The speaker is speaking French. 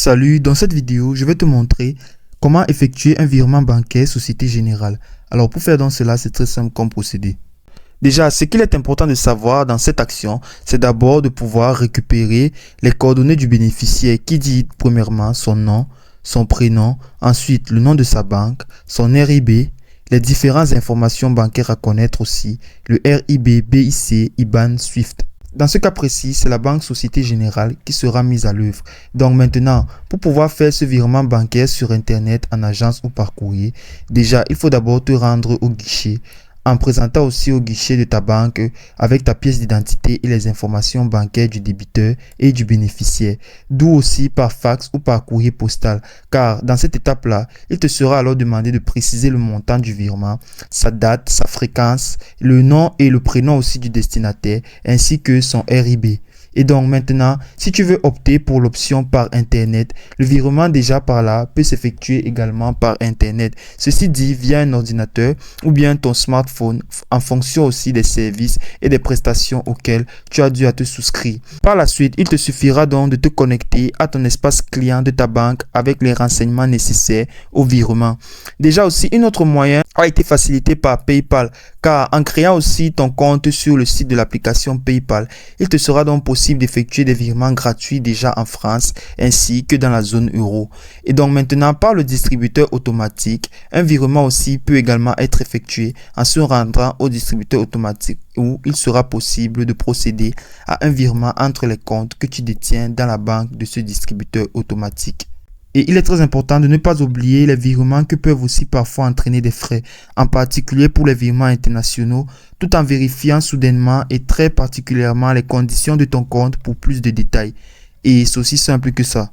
Salut, dans cette vidéo, je vais te montrer comment effectuer un virement bancaire Société Générale. Alors pour faire dans cela, c'est très simple comme procédé. Déjà, ce qu'il est important de savoir dans cette action, c'est d'abord de pouvoir récupérer les coordonnées du bénéficiaire qui dit premièrement son nom, son prénom, ensuite le nom de sa banque, son RIB, les différentes informations bancaires à connaître aussi, le RIB, BIC, IBAN, SWIFT. Dans ce cas précis, c'est la banque Société Générale qui sera mise à l'œuvre. Donc maintenant, pour pouvoir faire ce virement bancaire sur Internet, en agence ou par courrier, déjà, il faut d'abord te rendre au guichet en présentant aussi au guichet de ta banque avec ta pièce d'identité et les informations bancaires du débiteur et du bénéficiaire, d'où aussi par fax ou par courrier postal, car dans cette étape-là, il te sera alors demandé de préciser le montant du virement, sa date, sa fréquence, le nom et le prénom aussi du destinataire, ainsi que son RIB. Et donc maintenant, si tu veux opter pour l'option par Internet, le virement déjà par là peut s'effectuer également par Internet. Ceci dit via un ordinateur ou bien ton smartphone en fonction aussi des services et des prestations auxquelles tu as dû te souscrire. Par la suite, il te suffira donc de te connecter à ton espace client de ta banque avec les renseignements nécessaires au virement. Déjà aussi, un autre moyen a été facilité par PayPal, car en créant aussi ton compte sur le site de l'application PayPal, il te sera donc possible d'effectuer des virements gratuits déjà en France ainsi que dans la zone euro. Et donc maintenant, par le distributeur automatique, un virement aussi peut également être effectué en se rendant au distributeur automatique où il sera possible de procéder à un virement entre les comptes que tu détiens dans la banque de ce distributeur automatique. Et il est très important de ne pas oublier les virements que peuvent aussi parfois entraîner des frais, en particulier pour les virements internationaux, tout en vérifiant soudainement et très particulièrement les conditions de ton compte pour plus de détails. Et c'est aussi simple que ça.